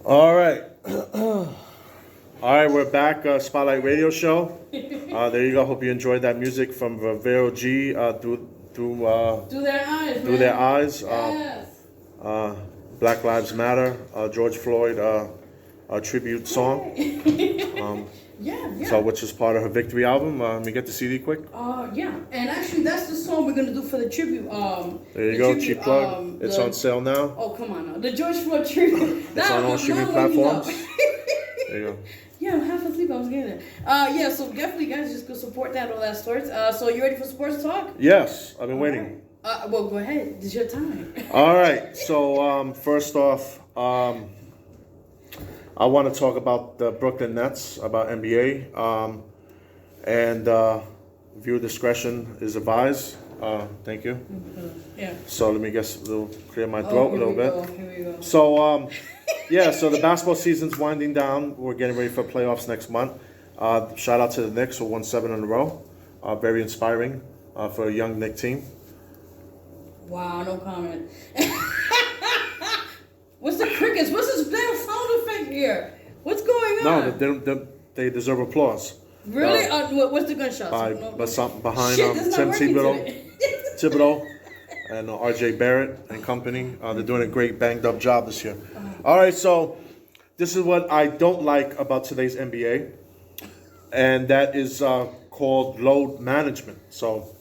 All right. All right, we're back. Spotlight Radio Show. There you go. Hope you enjoyed that music from Vero G through their eyes. Through their eyes. Yes. Black Lives Matter. George Floyd a tribute song. Yeah. So, which is part of her Victory album. Let me get the CD quick. Yeah, and actually that's the song we're gonna do for the tribute. There you go, tribute, cheap plug. It's on sale now. Oh, come on now. The George Floyd tribute. It's on all streaming platforms. There you go. Yeah, I'm half asleep. I was getting it. Yeah, so definitely, guys, just go support that, all that sorts. So you ready for sports talk? Yes, I've been waiting. Right. Well, go ahead. It's your time. All right. So first off, I want to talk about the Brooklyn Nets, about NBA, and viewer discretion is advised. Thank you. Mm-hmm. Yeah. So let me clear my throat a little bit. Here we go. So so the basketball season's winding down. We're getting ready for playoffs next month. Shout out to the Knicks who won 7 in a row. Very inspiring for a young Knicks team. Wow, no comment. What's the crickets? What's this damn sound effect here? What's going on? No, they deserve applause. Really? What's the gunshots? Behind Tim Thibodeau and RJ Barrett and company. They're doing a great banged up job this year. All right, so this is what I don't like about today's NBA, and that is called load management. So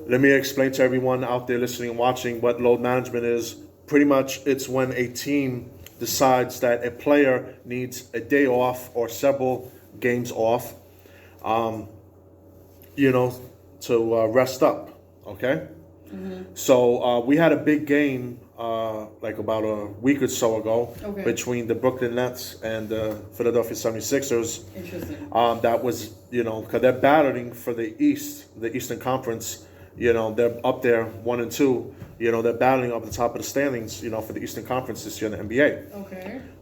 let me explain to everyone out there listening and watching what load management is. Pretty much it's when a team decides that a player needs a day off or several games off, to rest up, okay? Mm-hmm. So we had a big game like about a week or so ago between the Brooklyn Nets and the Philadelphia 76ers. Interesting. That was, because they're battling for the Eastern Conference. They're up there 1 and 2. They're battling up the top of the standings, for the Eastern Conference this year in the NBA.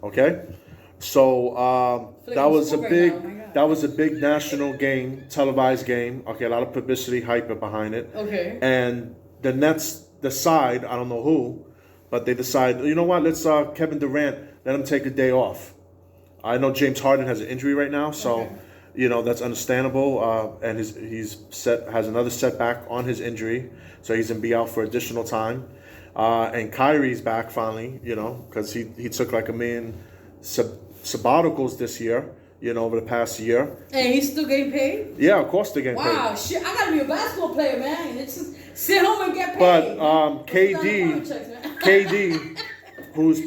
Okay. So that was a big national game, televised game. Okay, a lot of publicity, hype behind it. Okay. And the Nets decide, I don't know who, but they decide, you know what? Let's Kevin Durant, let him take a day off. I know James Harden has an injury right now, so that's understandable. And has another setback on his injury, so he's gonna be out for additional time. And Kyrie's back finally, because he took like $1 million sabbaticals this year, over the past year. And he's still getting paid? Yeah, of course they're getting paid. Wow, shit! I gotta be a basketball player, man. It's just sit home and get But paid. KD, who's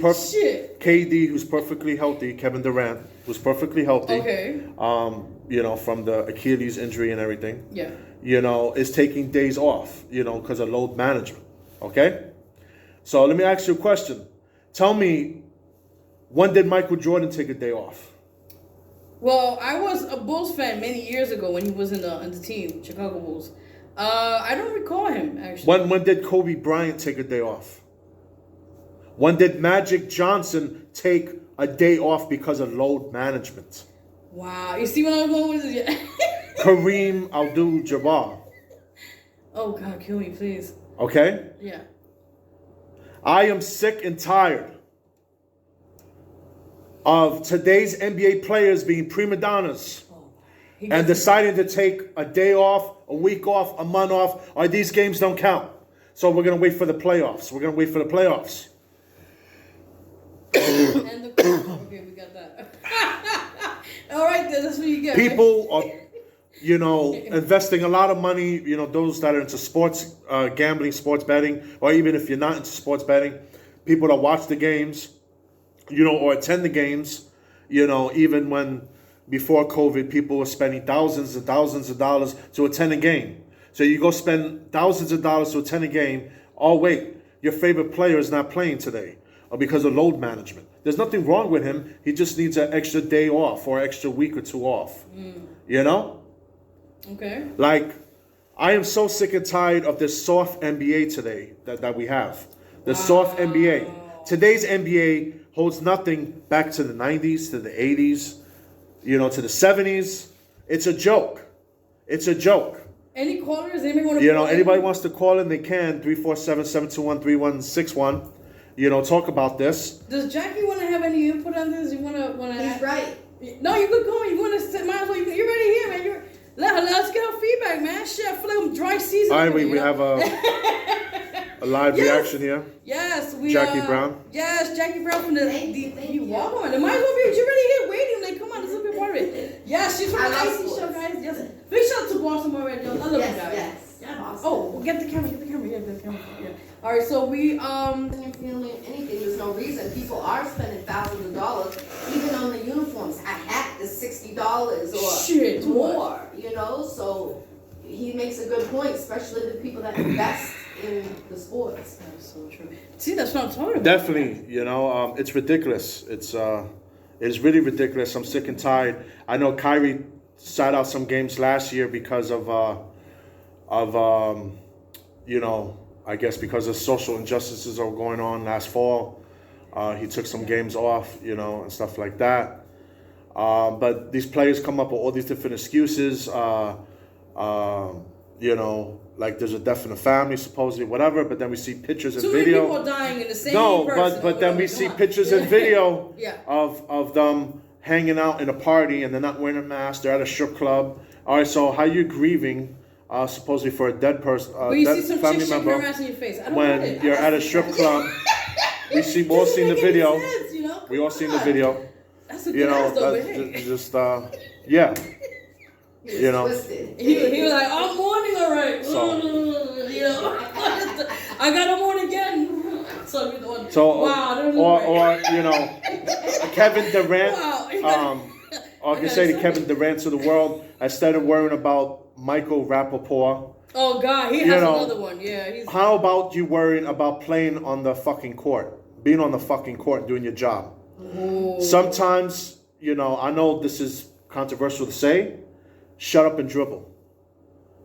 perfectly healthy, Kevin Durant, who's perfectly healthy. Okay. From the Achilles injury and everything. Yeah. Is taking days off, because of load management. Okay? So let me ask you a question. Tell me, when did Michael Jordan take a day off? Well, I was a Bulls fan many years ago when he was in the team, Chicago Bulls. I don't recall him, actually. When did Kobe Bryant take a day off? When did Magic Johnson take a day off because of load management? Wow. You see what I'm going with this? Kareem Abdul-Jabbar. Oh, God, kill me, please. Okay? Yeah. I am sick and tired of today's NBA players being prima donnas and deciding to take a day off, a week off, a month off, or these games don't count. So we're going to wait for the playoffs. Okay, we got that. All right, then, that's what you get. People are, investing a lot of money, those that are into sports, gambling, sports betting, or even if you're not into sports betting, people that watch the games, or attend the games, even when before COVID, people were spending thousands and thousands of dollars to attend a game. So you go spend thousands of dollars to attend a game. Oh, wait, your favorite player is not playing today because of load management. There's nothing wrong with him. He just needs an extra day off or extra week or two off. Okay. Like, I am so sick and tired of this soft NBA today that we have. The soft NBA. Today's NBA holds nothing back to the 90s, to the 80s, to the 70s. It's a joke. Any callers? Anybody want to call anybody wants to call in, they can. 347-721-3161. Talk about this. Does Jackie want to have any input on right. No, you could go. You want to? Might as well. You're ready here, man. Let's get her feedback, man. Shit, I feel like I'm dry season. All right, we have a live reaction here. Yes, we. Jaccie Brown. Yes, Jaccie Brown from the. Thank you. Walk on. It might as well be. You're ready here, waiting. Like, come on, this will be part of it. Yes, she's from the Icy Show, guys. Yes. Big shout out to Baltimore Radio. I love you guys. Yes. Oh, get the camera. Yeah, get the camera. Yeah. All right, so we When you're feeling anything, there's no reason. People are spending thousands of dollars, even on the uniforms. A hat is $60 or Shit, more. You know, so he makes a good point, especially the people that invest in the sports. That's so true. See, that's what I'm talking about. Definitely, it's ridiculous. It's really ridiculous. I'm sick and tired. I know Kyrie sat out some games last year because of I guess because of social injustices that were going on last fall. He took some games off, and stuff like that. But these players come up with all these different excuses, like there's a death in the family, supposedly, whatever. But then we see pictures and video. Too many people dying in the same person. No, but then we see pictures and video Yeah. of them hanging out in a party and they're not wearing a mask. They're at a strip club. All right, so how you grieving? Supposedly for a dead person, But you dead see some family chick shaking member. her ass in your face. I don't When get it. you're at a strip club, we all seen the video. We all seen the video. That's a good ass though, but hey. Just yeah. He You was know. twisted. He was like, I'm mourning alright. So- I got to mourn again. So, wow, I don't know. or Kevin Durant. Wow. Or I can say the Kevin Durant of the world. Instead of worrying about Michael Rappaport. Oh God, he has another one. Yeah. How about you worrying about playing on the fucking court, being on the fucking court, doing your job? Ooh. Sometimes, I know this is controversial to say. Shut up and dribble.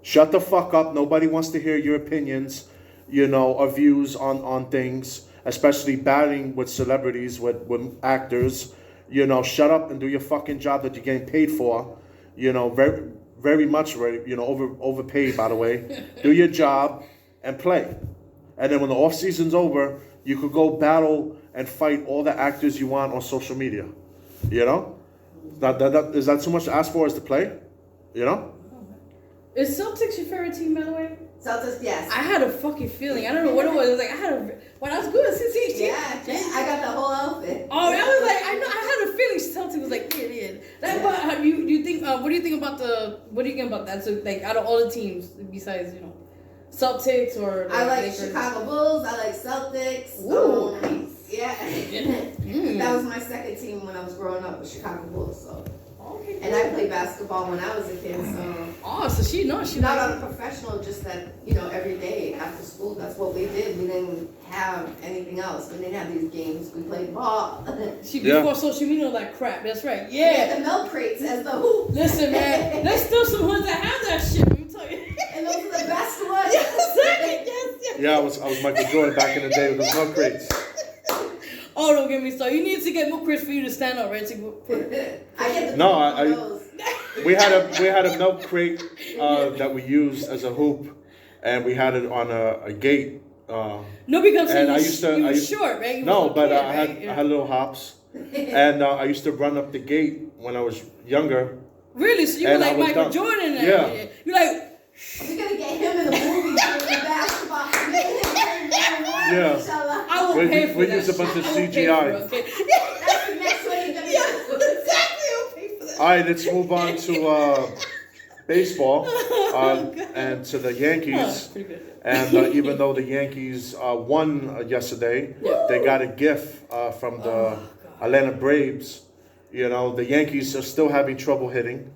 Shut the fuck up. Nobody wants to hear your opinions, or views on things, especially batting with celebrities, with actors. Shut up and do your fucking job that you're getting paid for. Very, very much, overpaid, by the way. Do your job and play. And then when the off season's over, you could go battle and fight all the actors you want on social media. Is that too much to ask for as to play? Is Celtics your favorite team, by the way? Celtics, yes. I had a fucking feeling. I don't know what it was. It was like when I was good. Yeah, I got the whole outfit. Oh, I was like, I had a feeling Celtics was like, yeah. But how do you think? What do you think about that? So, like, out of all the teams, besides Celtics or I like Lakers? Chicago Bulls. I like Celtics. Ooh, Yeah. That was my second team when I was growing up, was Chicago Bulls. So. Okay. And I played basketball when I was a kid, so. Oh, so she knows. Not on a professional, just that, every day after school, that's what we did. We didn't have anything else. We didn't have these games. We played ball. Before social media, all that crap. That's right. Yeah, the milk crates as the hoop. Listen, man, there's still some hoods that have that shit. Let me tell you. And those are the best ones. Yes. Yeah, I was Michael Jordan back in the day with the milk crates. Oh, don't get me started. You need to get milk crates for you to stand up, right? I get the No, we had a milk crate that we used as a hoop, and we had it on a gate. No, because and you I used to short, right? You no, was a but kid, I had little hops, and I used to run up the gate when I was younger. Really? So you were like Michael Jordan? Yeah. You're like. We're gonna get him in the movie doing the basketball. Yeah. I will pay for that. We use a bunch of CGI. That's the next one you're gonna do. Exactly. I'll pay for that. All right, let's move on to baseball and to the Yankees. Pretty good. And even though the Yankees won yesterday, they got a gift from the Atlanta Braves. The Yankees are still having trouble hitting.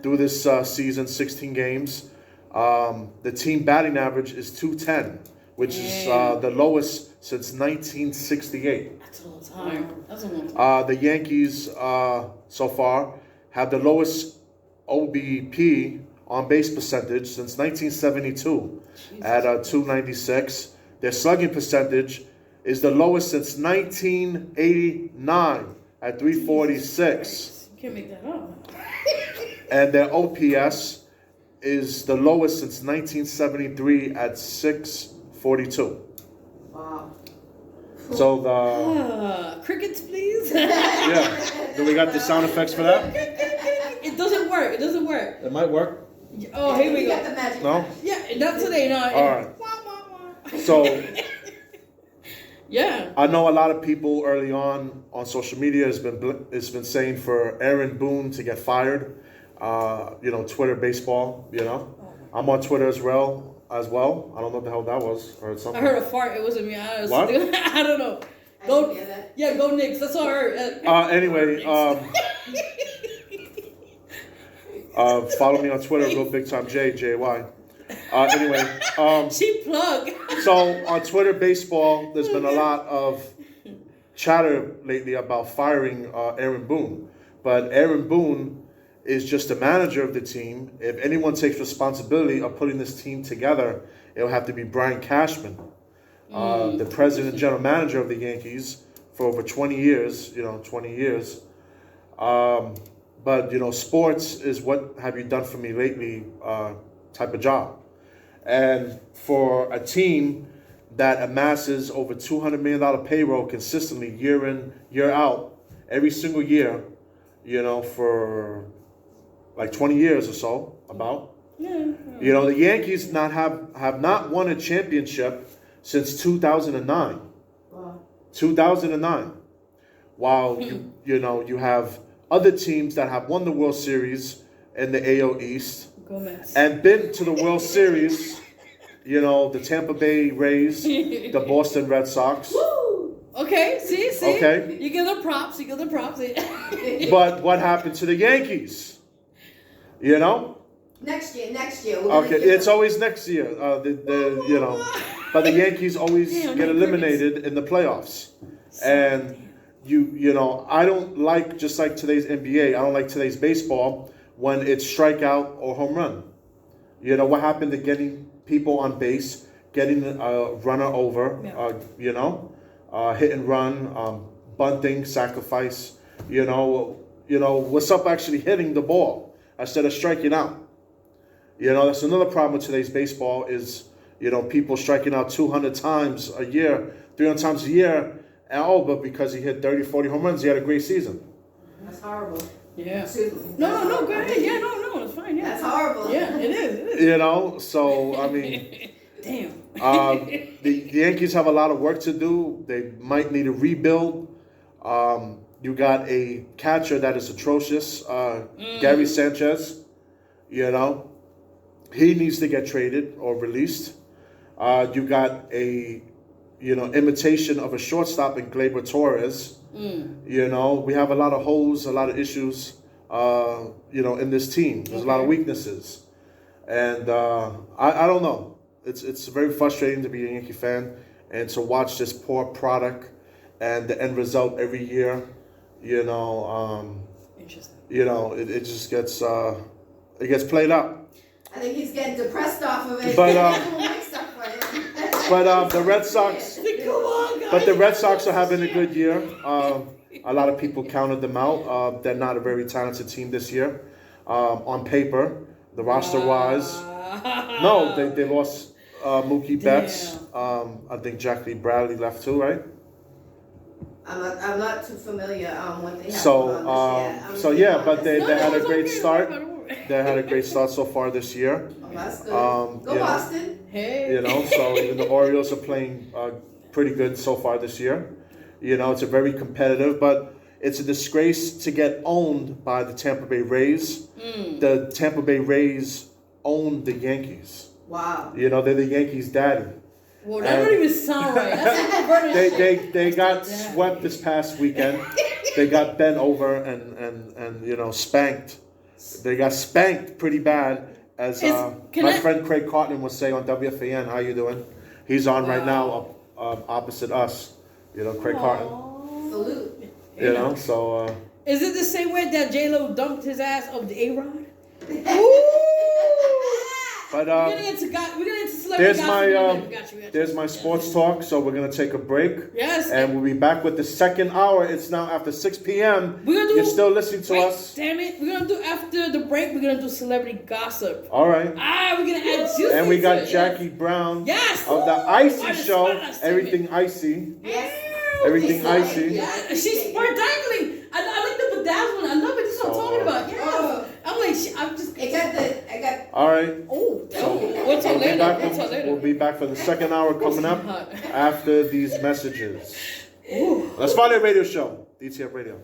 Through this season, 16 games, the team batting average is .210, which is the lowest since 1968. That's a long time. The Yankees so far have the lowest OBP, on base percentage, since 1972 at .296. Their slugging percentage is the lowest since 1989 at .346. You can't make that up. And their OPS is the lowest since 1973 at .642. Wow. So the crickets, please. yeah. Do we got the sound effects for that? It doesn't work. It doesn't work. It might work. Oh, here we You go. got the magic. No? Yeah, not today. No. All right. So yeah. I know a lot of people early on social media has been saying for Aaron Boone to get fired. Twitter baseball. I'm on Twitter as well. I don't know what the hell that was. I heard something. I heard a fart. It wasn't me. What? I don't know. I didn't hear that. Yeah, go Knicks. That's all I heard. Anyway, follow me on Twitter, Real Big Time JY. Anyway, she plug. So on Twitter baseball, there's been a lot of chatter lately about firing Aaron Boone, but Aaron Boone is just the manager of the team. If anyone takes responsibility of putting this team together, it'll have to be Brian Cashman, the president and general manager of the Yankees for over 20 years. But sports is what have you done for me lately type of job. And for a team that amasses over $200 million payroll consistently year in, year out, every single year, for like 20 years or so, about. Yeah. The Yankees have not won a championship since 2009. Wow. 2009. While you have other teams that have won the World Series in the AL East Gomez. and been to the World Series, the Tampa Bay Rays, the Boston Red Sox. Woo! Okay, see? Okay. You get the props. But what happened to the Yankees? Next year. We'll Okay, it's always next year. But the Yankees always get eliminated in the playoffs. And I don't like, just like today's NBA, I don't like today's baseball when it's strikeout or home run. What happened to getting people on base, getting a runner over, hit and run, bunting, sacrifice, what's up actually hitting the ball instead of striking out. That's another problem with today's baseball is, people striking out 200 times a year, 300 times a year, but because he hit 30, 40 home runs, he had a great season. That's horrible. Yeah. Excuse me. No, go ahead. Yeah, no, it's fine. Yeah. That's horrible. Yeah, it is. So, I mean... Damn. The Yankees have a lot of work to do. They might need a rebuild. You got a catcher that is atrocious, Gary Sanchez. He needs to get traded or released. You got a imitation of a shortstop in Gleyber Torres. We have a lot of holes, a lot of issues, in this team. There's a lot of weaknesses. And I don't know. It's very frustrating to be a Yankee fan and to watch this poor product and the end result every year. Interesting. It just gets it gets played up. I think he's getting depressed off of it. But the Red Sox. But the Red Sox are having a good year. A lot of people counted them out. They're not a very talented team this year. On paper, the roster-wise, no, they lost Mookie Betts. I think Jackie Brown left too, right? I'm not too familiar what they have but they had a great start. They had a great start so far this year. Oh, that's good. Go Boston. Hey. So even the Orioles are playing pretty good so far this year. It's a very competitive, but it's a disgrace to get owned by the Tampa Bay Rays. The Tampa Bay Rays own the Yankees. Wow. They're the Yankees' daddy. Well, that don't even sound right. That's they got swept this past weekend. They got bent over and spanked. They got spanked pretty bad, as my friend Craig Cartman would say on WFAN. How you doing? He's on right now, opposite us. Craig Cartman. Salute. So. Is it the same way that J-Lo dumped his ass of the A-Rod? But we're gonna get into celebrity there's my sports talk. So we're gonna take a break. Yes. And we'll be back with the second hour. It's now after 6 p.m. You're still listening to us. Damn it! We're gonna do after the break. We're gonna do celebrity gossip. All right. We're gonna add juicy. And we got Jaccie Brown. Yes. Of the Icy Show. Everything icy. Yes. Everything icy. Yeah, she's sparkling. I like the bedazzled one. I love it. This is what I'm talking about. Yeah. I'm like, I'm just. I got. All right. Oh. So What's we'll later? be back. What's later? We'll be back for the second hour coming up after these messages. Ooh. Let's find a radio show. DTF Radio.